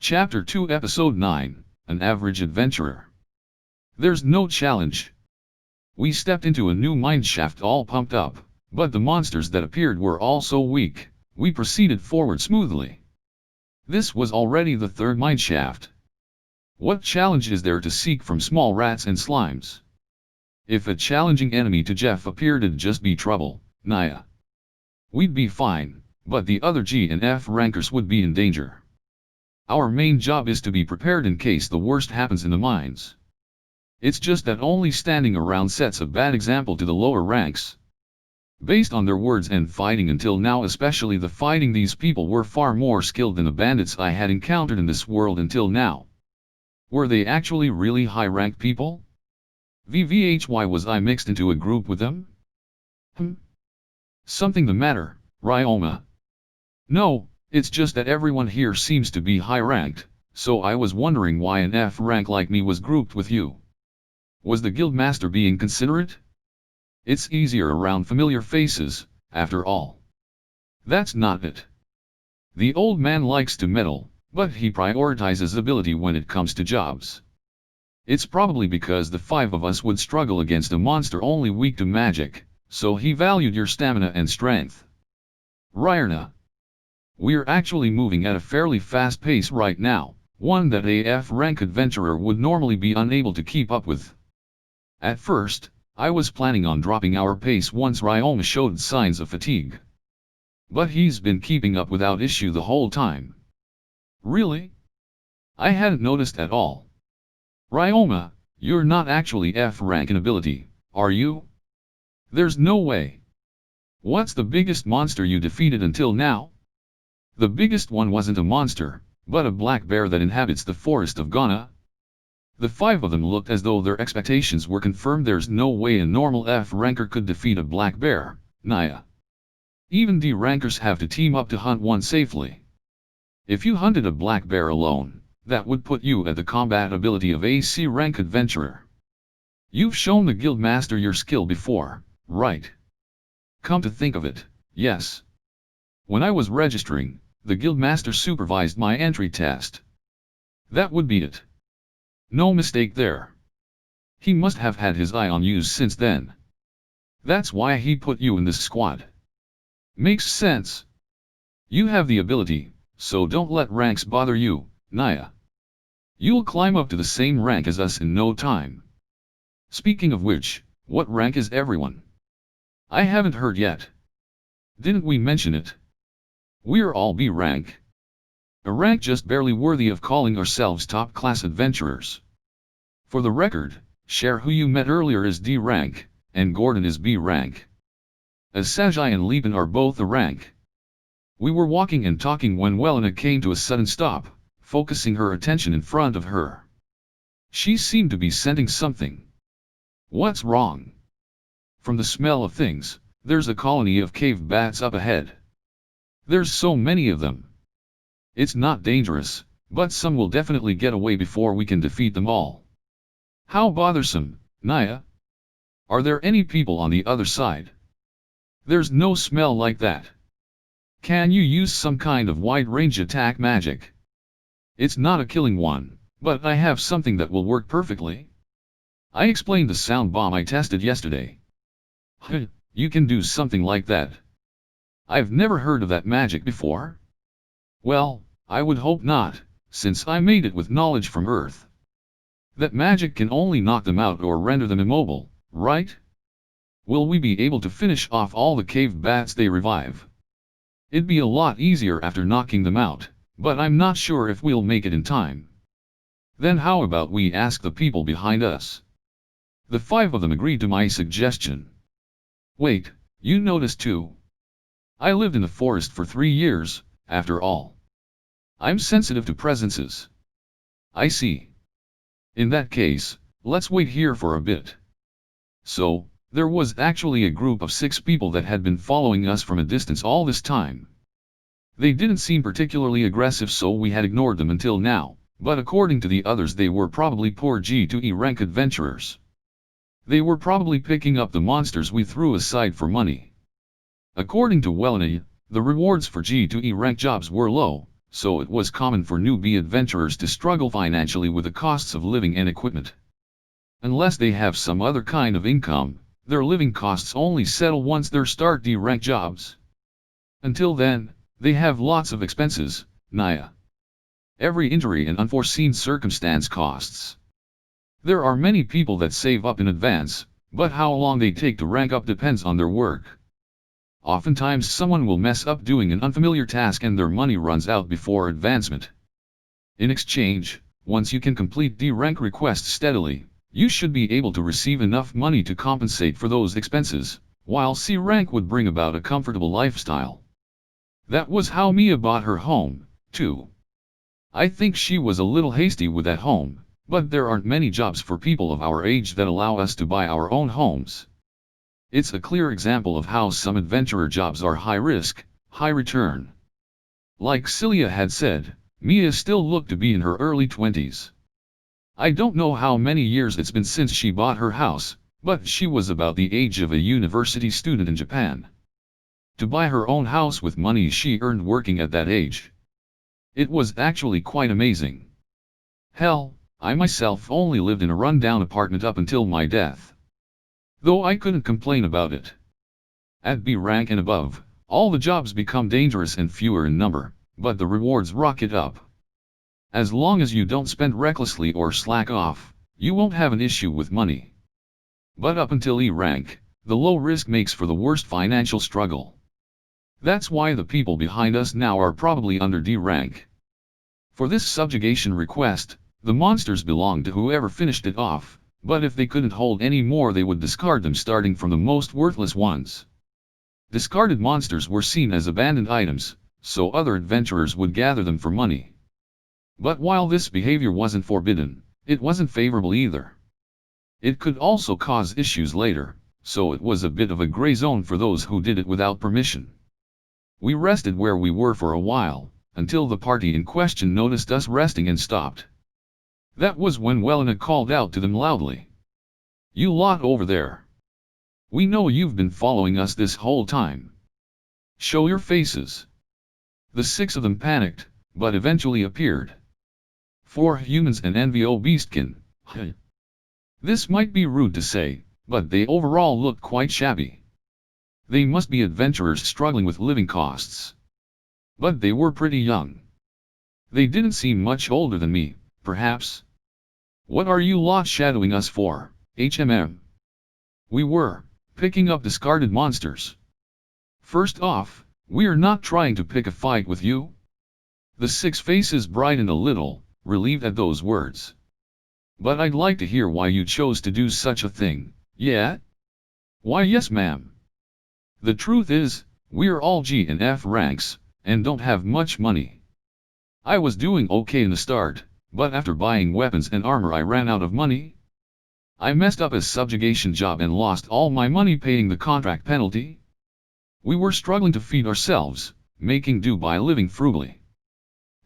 Chapter 2 Episode 9, An Average Adventurer. There's no challenge. We stepped into a new mineshaft all pumped up, but the monsters that appeared were all so weak, we proceeded forward smoothly. This was already the third mineshaft. What challenge is there to seek from small rats and slimes? If a challenging enemy to Jeff appeared, it'd just be trouble, Naya. We'd be fine, but the other G and F rankers would be in danger. Our main job is to be prepared in case the worst happens in the mines. It's just that only standing around sets a bad example to the lower ranks. Based on their words and fighting until now, especially the fighting, these people were far more skilled than the bandits I had encountered in this world until now. Were they actually really high-ranked people? Why was I mixed into a group with them? Something the matter, Ryoma? No, it's just that everyone here seems to be high-ranked, so I was wondering why an F rank like me was grouped with you. Was the guildmaster being considerate? It's easier around familiar faces, after all. That's not it. The old man likes to meddle, but he prioritizes ability when it comes to jobs. It's probably because the five of us would struggle against a monster only weak to magic, so he valued your stamina and strength. Ryoma. We're actually moving at a fairly fast pace right now, one that a F rank adventurer would normally be unable to keep up with. At first, I was planning on dropping our pace once Ryoma showed signs of fatigue. But he's been keeping up without issue the whole time. Really? I hadn't noticed at all. Ryoma, you're not actually F rank in ability, are you? There's no way. What's the biggest monster you defeated until now? The biggest one wasn't a monster, but a black bear that inhabits the forest of Ghana. The five of them looked as though their expectations were confirmed. There's no way a normal F ranker could defeat a black bear, Naya. Even D rankers have to team up to hunt one safely. If you hunted a black bear alone, that would put you at the combat ability of a C rank adventurer. You've shown the guildmaster your skill before, right? Come to think of it, yes. When I was registering, the guildmaster supervised my entry test. That would be it. No mistake there. He must have had his eye on you since then. That's why he put you in this squad. Makes sense. You have the ability, so don't let ranks bother you, Naya. You'll climb up to the same rank as us in no time. Speaking of which, what rank is everyone? I haven't heard yet. Didn't we mention it? We're all B rank. A rank just barely worthy of calling ourselves top-class adventurers. For the record, Cher, who you met earlier, is D rank, and Gordon is B rank. Asajai and Lipin are both A rank. We were walking and talking when Welena came to a sudden stop, focusing her attention in front of her. She seemed to be scenting something. What's wrong? From the smell of things, there's a colony of cave bats up ahead. There's so many of them. It's not dangerous, but some will definitely get away before we can defeat them all. How bothersome, Naya. Are there any people on the other side? There's no smell like that. Can you use some kind of wide-range attack magic? It's not a killing one, but I have something that will work perfectly. I explained the sound bomb I tested yesterday. You can do something like that? I've never heard of that magic before. Well, I would hope not, since I made it with knowledge from Earth. That magic can only knock them out or render them immobile, right? Will we be able to finish off all the cave bats they revive? It'd be a lot easier after knocking them out, but I'm not sure if we'll make it in time. Then how about we ask the people behind us? The five of them agreed to my suggestion. Wait, you noticed too? I lived in the forest for 3 years, after all. I'm sensitive to presences. I see. In that case, let's wait here for a bit. So, there was actually a group of 6 people that had been following us from a distance all this time. They didn't seem particularly aggressive, so we had ignored them until now, but according to the others they were probably poor G to E rank adventurers. They were probably picking up the monsters we threw aside for money. According to Welena, the rewards for G to E rank jobs were low, so it was common for newbie adventurers to struggle financially with the costs of living and equipment. Unless they have some other kind of income, their living costs only settle once they start D-rank jobs. Until then, they have lots of expenses, Naya. Every injury and unforeseen circumstance costs. There are many people that save up in advance, but how long they take to rank up depends on their work. Oftentimes someone will mess up doing an unfamiliar task and their money runs out before advancement. In exchange, once you can complete D-rank requests steadily, you should be able to receive enough money to compensate for those expenses, while C rank would bring about a comfortable lifestyle. That was how Mia bought her home, too. I think she was a little hasty with that home, but there aren't many jobs for people of our age that allow us to buy our own homes. It's a clear example of how some adventurer jobs are high risk, high return. Like Celia had said, Mia still looked to be in her early 20s. I don't know how many years it's been since she bought her house, but she was about the age of a university student in Japan. To buy her own house with money she earned working at that age. It was actually quite amazing. Hell, I myself only lived in a rundown apartment up until my death. Though I couldn't complain about it. At B rank and above, all the jobs become dangerous and fewer in number, but the rewards rocket up. As long as you don't spend recklessly or slack off, you won't have an issue with money. But up until E rank, the low risk makes for the worst financial struggle. That's why the people behind us now are probably under D rank. For this subjugation request, the monsters belonged to whoever finished it off, but if they couldn't hold any more they would discard them starting from the most worthless ones. Discarded monsters were seen as abandoned items, so other adventurers would gather them for money. But while this behavior wasn't forbidden, it wasn't favorable either. It could also cause issues later, so it was a bit of a gray zone for those who did it without permission. We rested where we were for a while, until the party in question noticed us resting and stopped. That was when Welena called out to them loudly. "You lot over there! We know you've been following us this whole time. Show your faces!" The 6 of them panicked, but eventually appeared. 4 humans and NVO beastkin. This might be rude to say, but they overall looked quite shabby. They must be adventurers struggling with living costs. But they were pretty young. They didn't seem much older than me, perhaps. "What are you lot shadowing us for, HMM?" "We were picking up discarded monsters. First off, we're not trying to pick a fight with you." The 6 faces brightened a little, relieved at those words. "But I'd like to hear why you chose to do such a thing, yeah?" "Why yes ma'am. The truth is, we're all G and F ranks, and don't have much money. I was doing okay in the start, but after buying weapons and armor I ran out of money. I messed up a subjugation job and lost all my money paying the contract penalty. We were struggling to feed ourselves, making do by living frugally.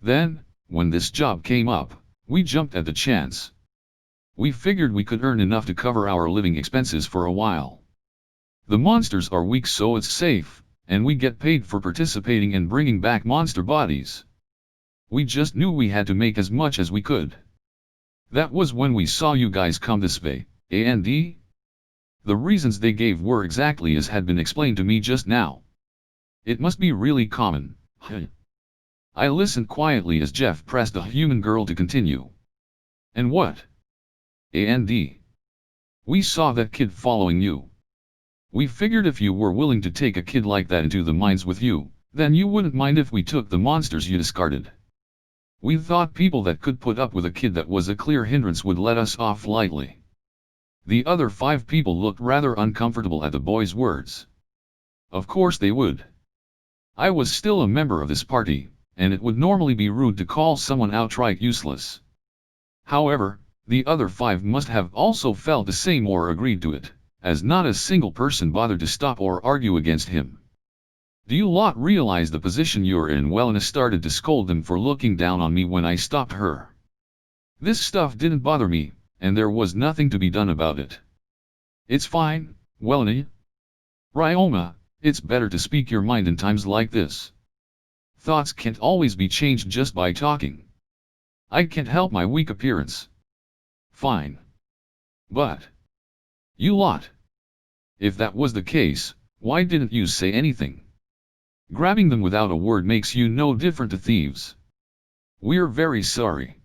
Then, when this job came up, we jumped at the chance. We figured we could earn enough to cover our living expenses for a while. The monsters are weak so it's safe, and we get paid for participating and bringing back monster bodies. We just knew we had to make as much as we could. That was when we saw you guys come this way, and the reasons they gave were exactly as had been explained to me just now. It must be really common." I listened quietly as Jeff pressed the human girl to continue. "And what?" "And we saw that kid following you. We figured if you were willing to take a kid like that into the mines with you, then you wouldn't mind if we took the monsters you discarded. We thought people that could put up with a kid that was a clear hindrance would let us off lightly." The other 5 people looked rather uncomfortable at the boy's words. Of course they would. I was still a member of this party, and it would normally be rude to call someone outright useless. However, the other 5 must have also felt the same or agreed to it, as not a single person bothered to stop or argue against him. "Do you lot realize the position you're in?" Welena started to scold them for looking down on me when I stopped her. This stuff didn't bother me, and there was nothing to be done about it. "It's fine, Welena. Ryoma, it's better to speak your mind in times like this. thoughts can't always be changed just by talking. I can't help my weak appearance. Fine. But you lot. If that was the case, why didn't you say anything? Grabbing them without a word makes you no different to thieves. We're very sorry.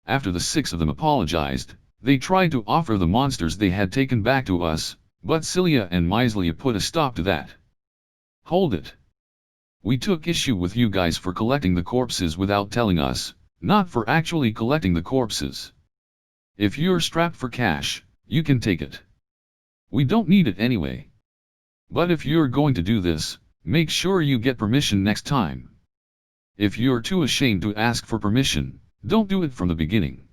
After the 6 of them apologized, they tried to offer the monsters they had taken back to us, but Celia and Myslia put a stop to that. Hold it. We took issue with you guys for collecting the corpses without telling us, not for actually collecting the corpses. If you're strapped for cash, you can take it. We don't need it anyway. But if you're going to do this, make sure you get permission next time. If you're too ashamed to ask for permission, don't do it from the beginning.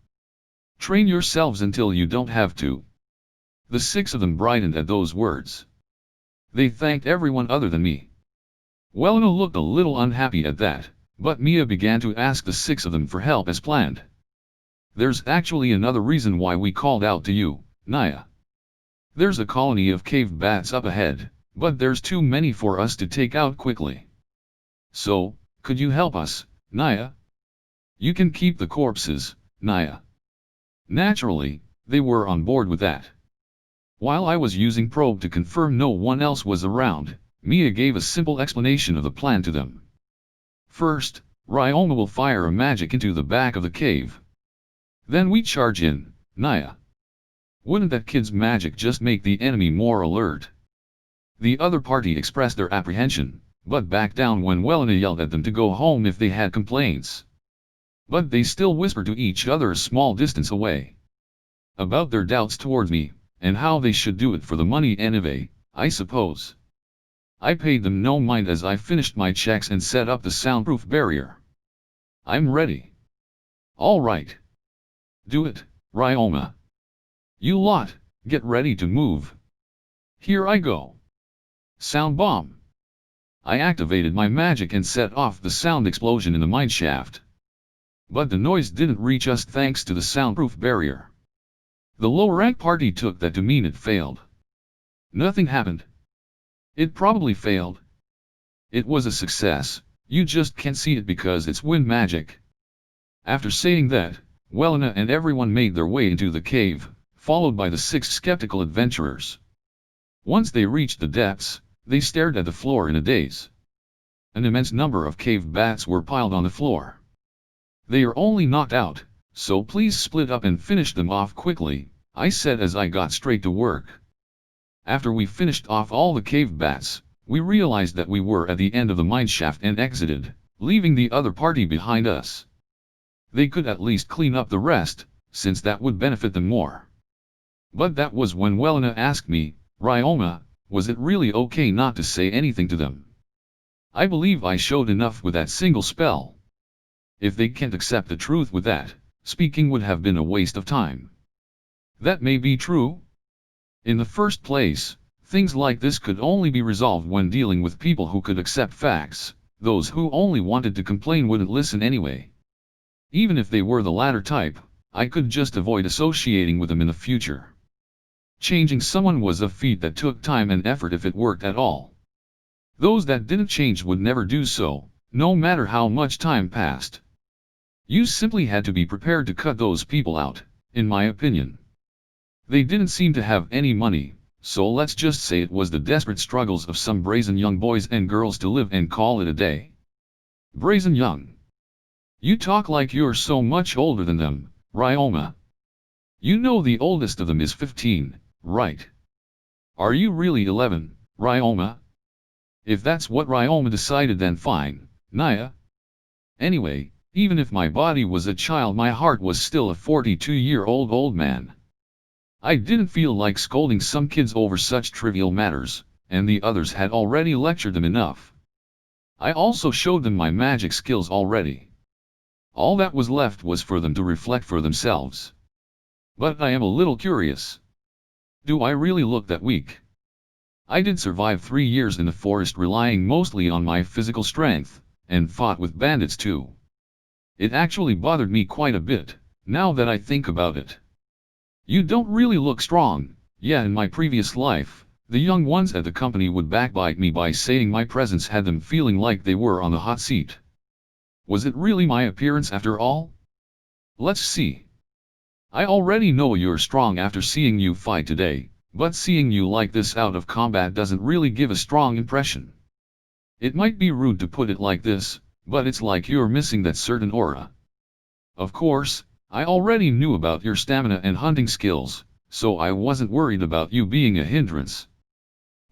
Train yourselves until you don't have to. The 6 of them brightened at those words. They thanked everyone other than me. Welena looked a little unhappy at that, but Mia began to ask the 6 of them for help as planned. There's actually another reason why we called out to you, Naya. There's a colony of cave bats up ahead, but there's too many for us to take out quickly. So, could you help us, Naya? You can keep the corpses, Naya. Naturally, they were on board with that. While I was using probe to confirm no one else was around, Mia gave a simple explanation of the plan to them. First, Ryoma will fire a magic into the back of the cave. Then we charge in, Naya. Wouldn't that kid's magic just make the enemy more alert? The other party expressed their apprehension, but backed down when Welena yelled at them to go home if they had complaints. But they still whispered to each other a small distance away about their doubts towards me, and how they should do it for the money anyway, I suppose. I paid them no mind as I finished my checks and set up the soundproof barrier. I'm ready. All right. Do it, Ryoma. You lot, get ready to move. Here I go. Sound bomb. I activated my magic and set off the sound explosion in the mineshaft. But the noise didn't reach us thanks to the soundproof barrier. The low-rank party took that to mean it failed. Nothing happened. It probably failed. It was a success, you just can't see it because it's wind magic. After saying that, Welena and everyone made their way into the cave, followed by the 6 skeptical adventurers. Once they reached the depths, they stared at the floor in a daze. An immense number of cave bats were piled on the floor. They are only knocked out, so please split up and finish them off quickly, I said as I got straight to work. After we finished off all the cave bats, we realized that we were at the end of the mineshaft and exited, leaving the other party behind us. They could at least clean up the rest, since that would benefit them more. But that was when Welena asked me, Ryoma, was it really okay not to say anything to them? I believe I showed enough with that single spell. If they can't accept the truth with that, speaking would have been a waste of time. That may be true. In the first place, things like this could only be resolved when dealing with people who could accept facts. Those who only wanted to complain wouldn't listen anyway. Even if they were the latter type, I could just avoid associating with them in the future. Changing someone was a feat that took time and effort if it worked at all. Those that didn't change would never do so, no matter how much time passed. You simply had to be prepared to cut those people out, in my opinion. They didn't seem to have any money, so let's just say it was the desperate struggles of some brazen young boys and girls to live and call it a day. Brazen young. You talk like you're so much older than them, Ryoma. You know the oldest of them is 15, right? Are you really 11, Ryoma? If that's what Ryoma decided then fine, Naya. Anyway, even if my body was a child my heart was still a 42-year-old old man. I didn't feel like scolding some kids over such trivial matters, and the others had already lectured them enough. I also showed them my magic skills already. All that was left was for them to reflect for themselves. But I am a little curious. Do I really look that weak? I did survive 3 years in the forest relying mostly on my physical strength, and fought with bandits too. It actually bothered me quite a bit, now that I think about it. You don't really look strong. Yeah, in my previous life, The young ones at the company would backbite me by saying my presence had them feeling like they were on the hot seat. Was it really my appearance after all? Let's see. I already know you're strong after seeing you fight today, but seeing you like this out of combat doesn't really give a strong impression. It might be rude to put it like this, but it's like you're missing that certain aura. Of course, I already knew about your stamina and hunting skills, so I wasn't worried about you being a hindrance.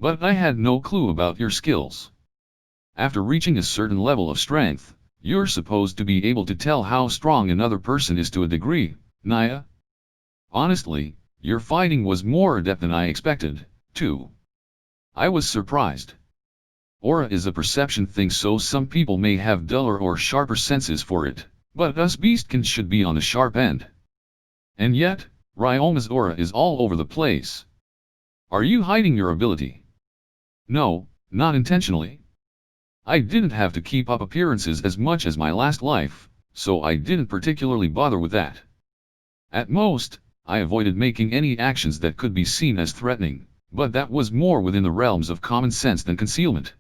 But I had no clue about your skills. After reaching a certain level of strength, you're supposed to be able to tell how strong another person is to a degree, Naya. Honestly, your fighting was more adept than I expected, too. I was surprised. Aura is a perception thing, so some people may have duller or sharper senses for it, but us beastkins should be on the sharp end. And yet, Ryoma's aura is all over the place. Are you hiding your ability? No, not intentionally. I didn't have to keep up appearances as much as my last life, so I didn't particularly bother with that. At most, I avoided making any actions that could be seen as threatening, but that was more within the realms of common sense than concealment.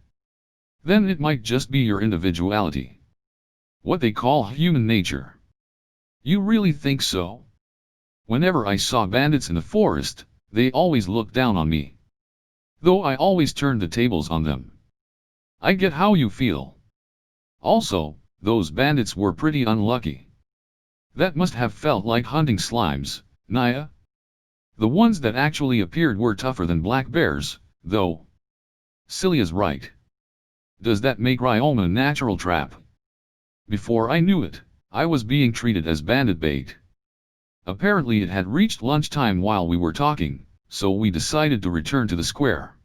Then it might just be your individuality. What they call human nature. You really think so? Whenever I saw bandits in the forest, they always looked down on me. Though I always turned the tables on them. I get how you feel. Also, those bandits were pretty unlucky. That must have felt like hunting slimes, Naya. The ones that actually appeared were tougher than black bears, though. Celia's right. Does that make Ryoma a natural trap? Before I knew it, I was being treated as bandit bait. Apparently it had reached lunchtime while we were talking, so we decided to return to the square.